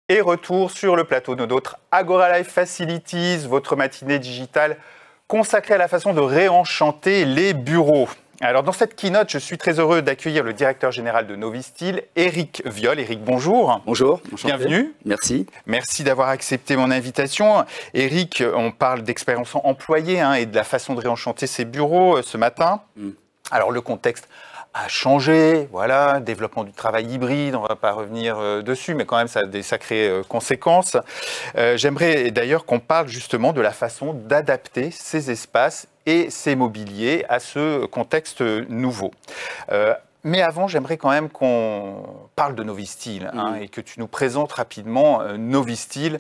Et retour sur le plateau de notre Agora Life Facilities, votre matinée digitale consacrée à la façon de réenchanter les bureaux. Alors dans cette keynote, je suis très heureux d'accueillir le directeur général de Novisteel, Éric Viol. Éric, bonjour. Bonjour, enchanté. Bienvenue. Merci. Merci d'avoir accepté mon invitation. Éric, on parle d'expérience employée et de la façon de réenchanter ces bureaux ce matin. Alors le contexte a changé, voilà, développement du travail hybride, on ne va pas revenir dessus, mais quand même ça a des sacrées conséquences. J'aimerais d'ailleurs qu'on parle justement de la façon d'adapter ces espaces et ces mobiliers à ce contexte nouveau. Mais avant, j'aimerais quand même qu'on parle de Novisteel et que tu nous présentes rapidement Novisteel,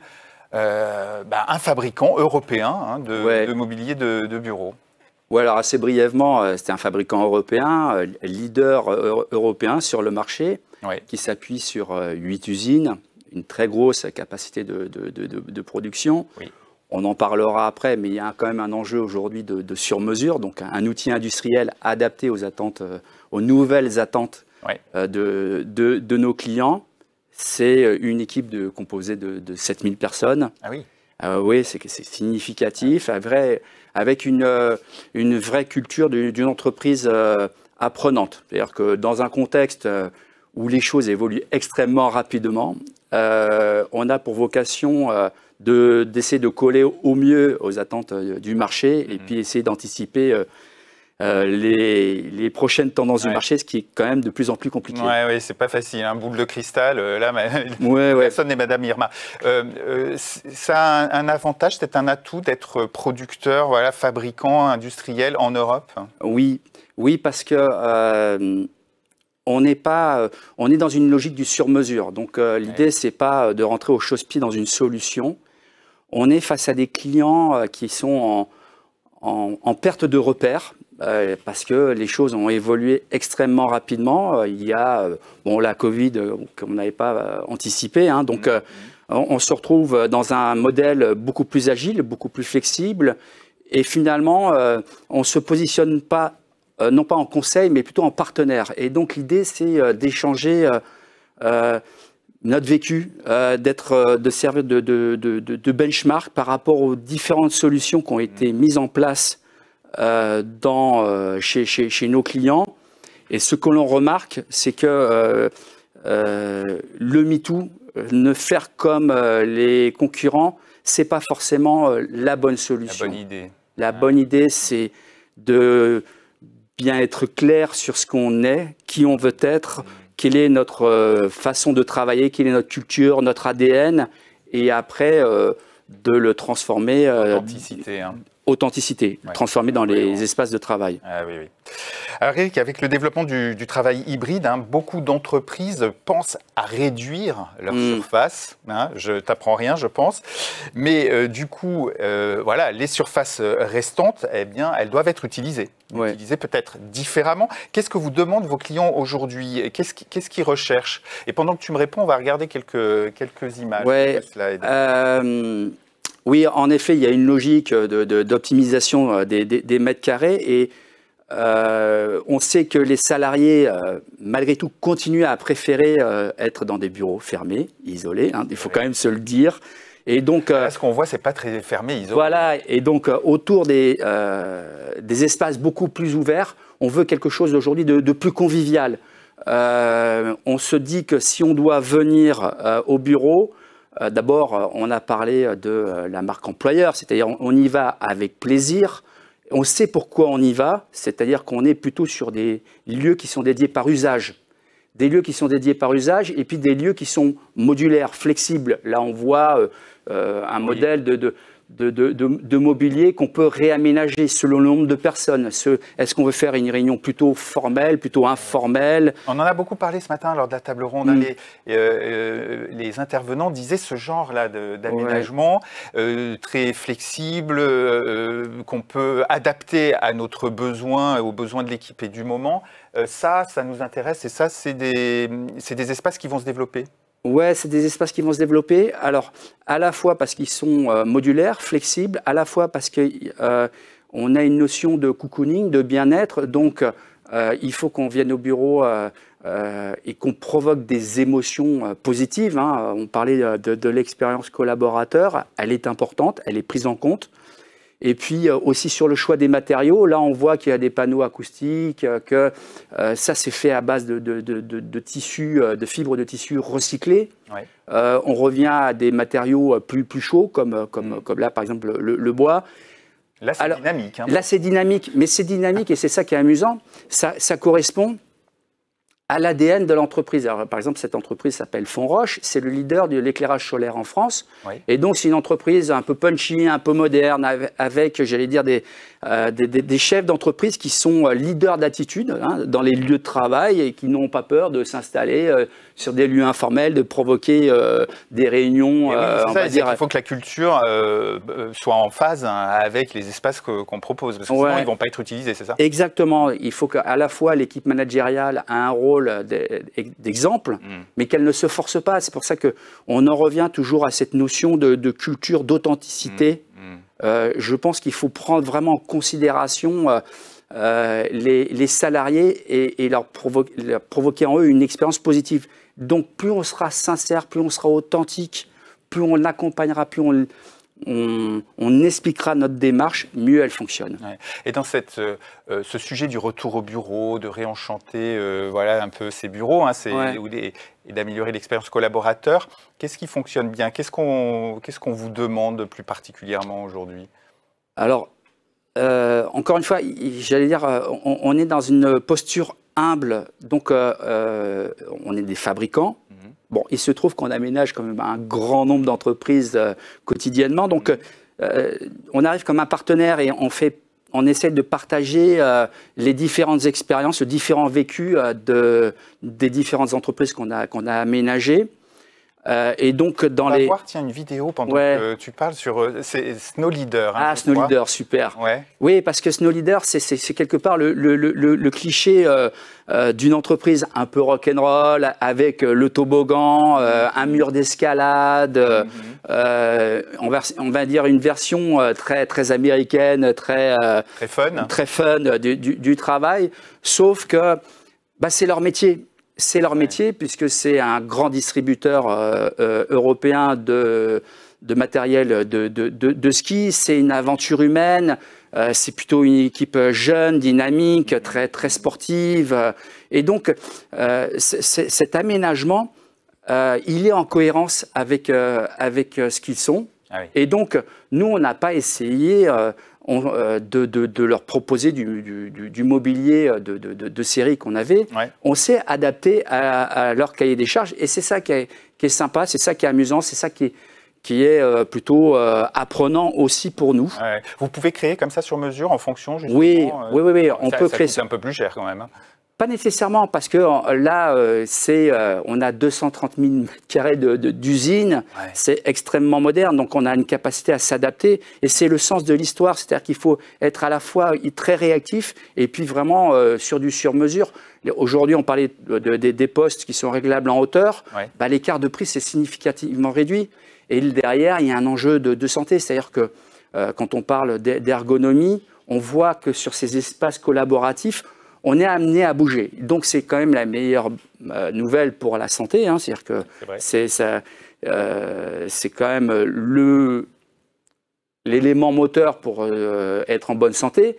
un fabricant européen de mobilier de bureau. Oui, alors assez brièvement, c'était un fabricant européen, leader européen sur le marché, qui s'appuie sur 8 usines, une très grosse capacité de production. Oui. On en parlera après, mais il y a quand même un enjeu aujourd'hui de sur-mesure, donc un outil industriel adapté aux attentes, aux nouvelles attentes de nos clients. C'est une équipe composée de 7000 personnes. Ah oui. Oui, c'est significatif, avec une vraie culture d'une entreprise apprenante. C'est-à-dire que dans un contexte où les choses évoluent extrêmement rapidement, on a pour vocation d'essayer de coller au mieux aux attentes du marché et puis essayer d'anticiper les prochaines tendances du marché, ce qui est quand même de plus en plus compliqué. Oui, c'est pas facile, un boule de cristal, là, personne n'est Madame Irma. Ça a un avantage, c'est un atout d'être producteur, fabricant, industriel en Europe? Oui, parce que on est dans une logique du sur-mesure. Donc l'idée, c'est pas de rentrer au chausse-pied dans une solution. On est face à des clients qui sont en perte de repères. Parce que les choses ont évolué extrêmement rapidement. Il y a la Covid qu'on n'avait pas anticipé. Donc on se retrouve dans un modèle beaucoup plus agile, beaucoup plus flexible. Et finalement, on ne se positionne pas, non pas en conseil, mais plutôt en partenaire. Et donc l'idée, c'est d'échanger notre vécu, de servir de benchmark par rapport aux différentes solutions qui ont été mises en place chez nos clients. Et ce que l'on remarque, c'est que le MeToo, ne faire comme les concurrents, c'est pas forcément la bonne solution. La bonne idée. La bonne idée, c'est de bien être clair sur ce qu'on est, qui on veut être, quelle est notre façon de travailler, quelle est notre culture, notre ADN, et après de le transformer. Authenticité, transformée dans les espaces de travail. Ah, oui. Alors Éric, avec le développement du travail hybride, beaucoup d'entreprises pensent à réduire leur surface. Je t'apprends rien, je pense. Mais du coup, les surfaces restantes, elles doivent être utilisées. Utilisées peut-être différemment. Qu'est-ce que vous demandent vos clients aujourd'hui? Qu'est-ce qu'ils recherchent? Et pendant que tu me réponds, on va regarder quelques images. Oui, en effet, il y a une logique d'optimisation des mètres carrés et on sait que les salariés, malgré tout, continuent à préférer être dans des bureaux fermés, isolés. Il faut quand même se le dire. Et donc, ce qu'on voit, c'est pas très fermé, isolé. Voilà, et donc autour des espaces beaucoup plus ouverts, on veut quelque chose aujourd'hui de plus convivial. On se dit que si on doit venir au bureau, d'abord, on a parlé de la marque employeur, c'est-à-dire on y va avec plaisir, on sait pourquoi on y va, c'est-à-dire qu'on est plutôt sur des lieux qui sont dédiés par usage. Des lieux qui sont dédiés par usage et puis des lieux qui sont modulaires, flexibles. Là, on voit un modèle de mobilier qu'on peut réaménager selon le nombre de personnes. Est-ce qu'on veut faire une réunion plutôt formelle, plutôt informelle? On en a beaucoup parlé ce matin lors de la table ronde. Les intervenants disaient ce genre-là d'aménagement très flexible, qu'on peut adapter à notre besoin, aux besoins de l'équipe et du moment. Ça nous intéresse et ça, c'est des espaces qui vont se développer. Ouais, c'est des espaces qui vont se développer. Alors, à la fois parce qu'ils sont modulaires, flexibles, à la fois parce qu'on a une notion de cocooning, de bien-être. Donc, il faut qu'on vienne au bureau et qu'on provoque des émotions positives. Hein. On parlait de l'expérience collaborateur, elle est importante, elle est prise en compte. Et puis aussi sur le choix des matériaux, là on voit qu'il y a des panneaux acoustiques, que ça c'est fait à base de tissus, de fibres de tissu recyclés. Ouais. On revient à des matériaux plus chauds, comme là par exemple le bois. Là c'est dynamique. Hein. Là c'est dynamique, mais c'est dynamique et c'est ça qui est amusant. Ça correspond à l'ADN de l'entreprise. Par exemple, cette entreprise s'appelle Fonroche, c'est le leader de l'éclairage solaire en France. Oui. Et donc, c'est une entreprise un peu punchy, un peu moderne, avec j'allais dire, des chefs d'entreprise qui sont leaders d'attitude hein, dans les lieux de travail et qui n'ont pas peur de s'installer sur des lieux informels, de provoquer des réunions. Il faut que la culture soit en phase hein, avec les espaces qu'on propose, parce que sinon, ils ne vont pas être utilisés, c'est ça? Exactement. Il faut qu'à la fois l'équipe managériale a un rôle d'exemple, mais qu'elle ne se force pas. C'est pour ça qu'on en revient toujours à cette notion de culture, d'authenticité. Je pense qu'il faut prendre vraiment en considération les salariés et leur provoquer en eux une expérience positive. Donc plus on sera sincère, plus on sera authentique, plus on l'accompagnera, plus on expliquera notre démarche, mieux elle fonctionne. Ouais. Et dans ce sujet du retour au bureau, de réenchanter voilà, un peu ces bureaux hein, et d'améliorer l'expérience collaborateur, qu'est-ce qui fonctionne bien? Qu'est-ce qu'on vous demande plus particulièrement aujourd'hui? Alors, encore une fois, j'allais dire, on est dans une posture humble, donc on est des fabricants. Bon, il se trouve qu'on aménage quand même un grand nombre d'entreprises quotidiennement, donc on arrive comme un partenaire et on essaie de partager les différentes expériences, les différents vécus des différentes entreprises qu'on a aménagées. Et donc on va voir tiens, une vidéo pendant que tu parles sur Snow Leader. Hein, Snow Leader, super. Ouais. Oui, parce que Snow Leader, c'est quelque part le cliché d'une entreprise un peu rock'n'roll, avec le toboggan, un mur d'escalade, on va dire une version très américaine, très fun du travail, sauf que c'est leur métier. C'est leur métier puisque c'est un grand distributeur européen de matériel de ski. C'est une aventure humaine. C'est plutôt une équipe jeune, dynamique, très sportive. Et donc, cet aménagement, il est en cohérence avec ce qu'ils sont. Ah oui. Et donc, nous, on n'a pas essayé de leur proposer du mobilier de série qu'on avait. Ouais. On s'est adapté à leur cahier des charges et c'est ça qui est sympa, c'est ça qui est amusant, c'est ça qui est plutôt apprenant aussi pour nous. Ouais. Vous pouvez créer comme ça sur mesure en fonction justement, oui, on peut créer. C'est un peu plus cher quand même. Hein. Pas nécessairement, parce que là, on a 230 000 m² d'usine, ouais. C'est extrêmement moderne, donc on a une capacité à s'adapter, et c'est le sens de l'histoire, c'est-à-dire qu'il faut être à la fois très réactif, et puis vraiment sur du sur-mesure. Aujourd'hui, on parlait des postes qui sont réglables en hauteur, ouais. L'écart de prix, c'est significativement réduit, et derrière, il y a un enjeu de santé, c'est-à-dire que quand on parle d'ergonomie, on voit que sur ces espaces collaboratifs, on est amené à bouger. Donc, c'est quand même la meilleure nouvelle pour la santé. Hein. C'est-à-dire que c'est quand même l'élément moteur pour être en bonne santé.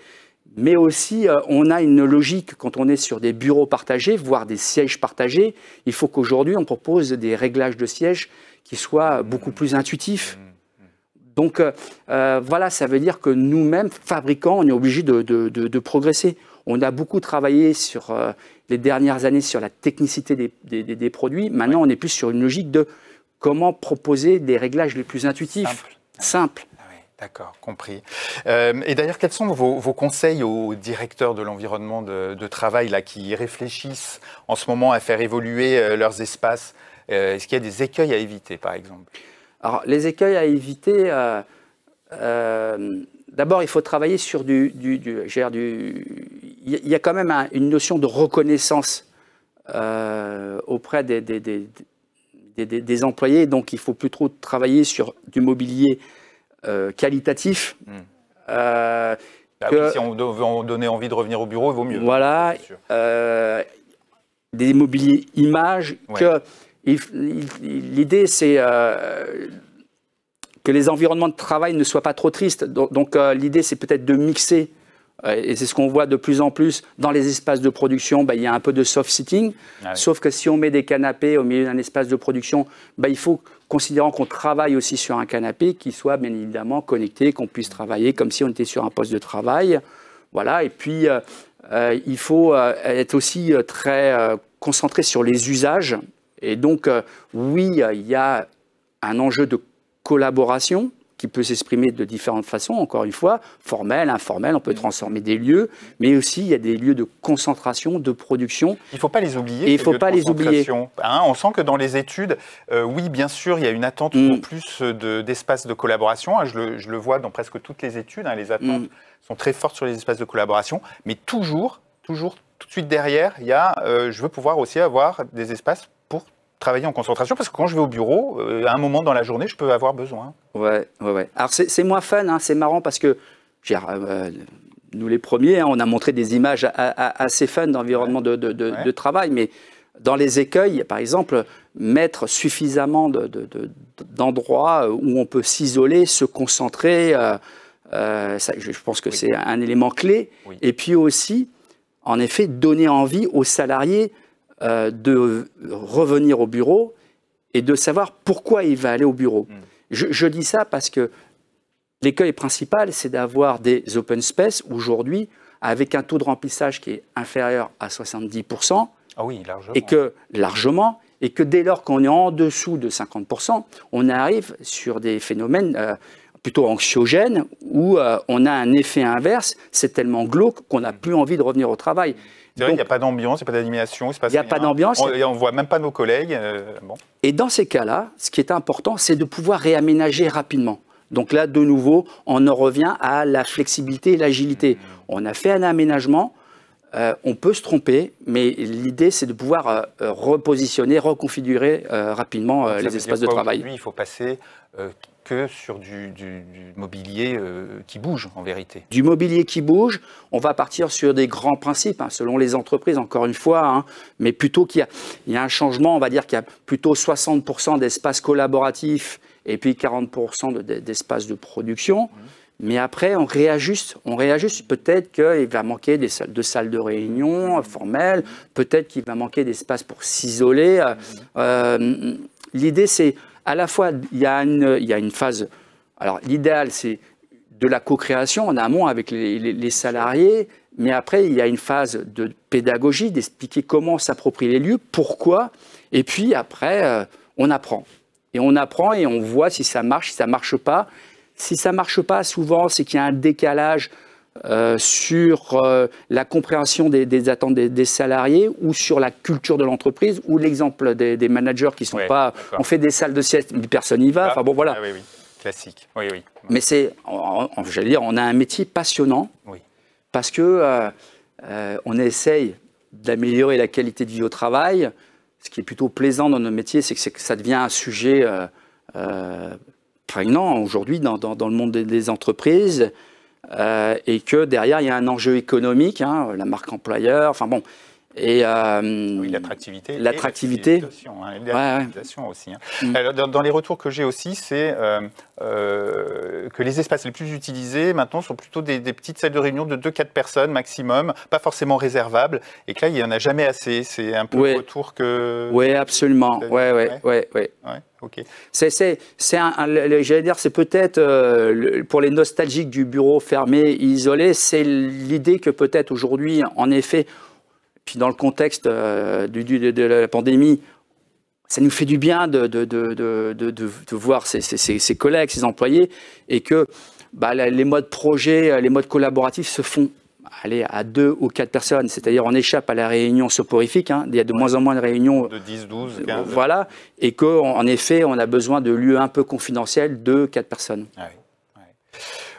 Mais aussi, on a une logique quand on est sur des bureaux partagés, voire des sièges partagés. Il faut qu'aujourd'hui, on propose des réglages de sièges qui soient beaucoup plus intuitifs. Donc, voilà, ça veut dire que nous-mêmes, fabricants, on est obligés de progresser. On a beaucoup travaillé sur les dernières années sur la technicité des produits. Maintenant, on est plus sur une logique de comment proposer des réglages les plus intuitifs, simples. Ah oui, d'accord, compris. Et d'ailleurs, quels sont vos conseils aux directeurs de l'environnement de travail là, qui réfléchissent en ce moment à faire évoluer leurs espaces? Est-ce qu'il y a des écueils à éviter, par exemple? Alors, les écueils à éviter... D'abord, il faut travailler sur il y a quand même une notion de reconnaissance auprès des employés. Donc, il faut plutôt travailler sur du mobilier qualitatif. Oui, si on veut donner envie de revenir au bureau, il vaut mieux. Voilà. des mobiliers images. L'idée, c'est que les environnements de travail ne soient pas trop tristes. Donc l'idée, c'est peut-être de mixer, et c'est ce qu'on voit de plus en plus dans les espaces de production, il y a un peu de soft sitting, sauf que si on met des canapés au milieu d'un espace de production, il faut, considérant qu'on travaille aussi sur un canapé, qu'il soit bien évidemment connecté, qu'on puisse travailler comme si on était sur un poste de travail. Voilà, et puis il faut être aussi très concentré sur les usages. Et donc, oui, il y a un enjeu de collaboration qui peut s'exprimer de différentes façons, encore une fois, formel, informel, on peut transformer des lieux, mais aussi il y a des lieux de concentration, de production. Il ne faut pas les oublier. Et il ne faut pas les oublier. On sent que dans les études, oui, bien sûr, il y a une attente pour plus d'espaces de collaboration. Je le vois dans presque toutes les études, les attentes sont très fortes sur les espaces de collaboration, mais toujours, tout de suite derrière, il y a, je veux pouvoir aussi avoir des espaces pour travailler en concentration, parce que quand je vais au bureau, à un moment dans la journée, je peux avoir besoin. Ouais. Alors c'est moins fun, c'est marrant parce que nous les premiers, on a montré des images assez fun d'environnement de travail, mais dans les écueils, par exemple, mettre suffisamment d'endroits où on peut s'isoler, se concentrer, je pense que c'est un élément clé. Oui. Et puis aussi, en effet, donner envie aux salariés de revenir au bureau et de savoir pourquoi il va aller au bureau. Je dis ça parce que l'écueil principal, c'est d'avoir des open space aujourd'hui avec un taux de remplissage qui est inférieur à 70%. Ah oui, largement. Et que dès lors qu'on est en dessous de 50%, on arrive sur des phénomènes plutôt anxiogènes où on a un effet inverse, c'est tellement glauque qu'on n'a plus envie de revenir au travail. C'est vrai, il n'y a pas d'ambiance, il n'y a pas d'animation, il n'y a pas d'ambiance. On ne voit même pas nos collègues. Et dans ces cas-là, ce qui est important, c'est de pouvoir réaménager rapidement. Donc là, de nouveau, on en revient à la flexibilité et l'agilité. On a fait un aménagement, on peut se tromper, mais l'idée, c'est de pouvoir repositionner, reconfigurer rapidement les espaces de travail. Aujourd'hui, il faut passer que sur du mobilier qui bouge, en vérité. Du mobilier qui bouge, on va partir sur des grands principes, selon les entreprises, encore une fois, mais plutôt qu'il y a un changement, on va dire qu'il y a plutôt 60% d'espaces collaboratifs et puis 40% d'espaces de production. Mais après, on réajuste. Peut-être qu'il va manquer de salles de réunion formelles, peut-être qu'il va manquer d'espace pour s'isoler. L'idée, c'est à la fois, il y a une phase. Alors, l'idéal, c'est de la co-création en amont avec les salariés, mais après, il y a une phase de pédagogie, d'expliquer comment s'approprier les lieux, pourquoi, et puis après, on apprend. Et on apprend et on voit si ça marche, si ça ne marche pas. Si ça ne marche pas, souvent, c'est qu'il y a un décalage sur la compréhension des attentes des salariés ou sur la culture de l'entreprise ou l'exemple des managers qui ne sont pas... On fait des salles de sieste, mais personne n'y va. Enfin bon, voilà. Oui. Classique. Oui. Mais j'allais dire, on a un métier passionnant parce que on essaye d'améliorer la qualité de vie au travail. Ce qui est plutôt plaisant dans notre métier, c'est que ça devient un sujet prégnant aujourd'hui dans le monde des entreprises et que derrière, il y a un enjeu économique, la marque employeur, enfin bon. Et oui, l'attractivité. L'attractivité. L'organisation aussi. Alors, dans les retours que j'ai aussi, c'est que les espaces les plus utilisés maintenant sont plutôt des petites salles de réunion de 2-4 personnes maximum, pas forcément réservables, et que là, il n'y en a jamais assez. C'est un peu le retour que... Oui, absolument. Oui. Okay. J'allais dire, c'est peut-être pour les nostalgiques du bureau fermé, isolé, c'est l'idée que peut-être aujourd'hui, en effet, puis dans le contexte de la pandémie, ça nous fait du bien de voir ses collègues, ses employés, et que les modes projet, les modes collaboratifs se font à 2 ou 4 personnes. C'est-à-dire on échappe à la réunion soporifique, il y a de moins en moins de réunions. De 10, 12, 15. Voilà, et qu'en effet, on a besoin de lieux un peu confidentiels de 4 personnes.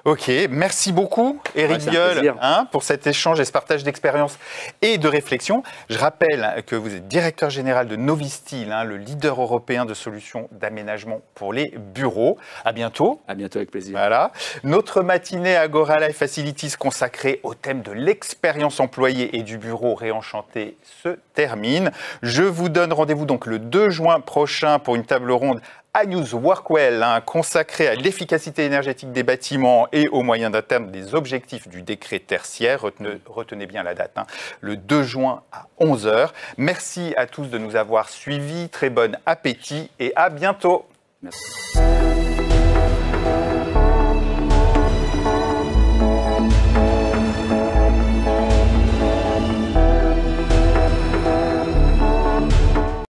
Ok, merci beaucoup Éric Viol pour cet échange et ce partage d'expérience et de réflexion. Je rappelle que vous êtes directeur général de Novisteel, le leader européen de solutions d'aménagement pour les bureaux. À bientôt. À bientôt, avec plaisir. Voilà. Notre matinée Agora Life Facilities consacrée au thème de l'expérience employée et du bureau réenchanté se termine. Je vous donne rendez-vous donc le 2 juin prochain pour une table ronde à News Workwell, consacrée à l'efficacité énergétique des bâtiments et aux moyens d'atteindre des objectifs du décret tertiaire. Retenez bien la date, le 2 juin à 11 h. Merci à tous de nous avoir suivis. Très bon appétit et à bientôt. Merci.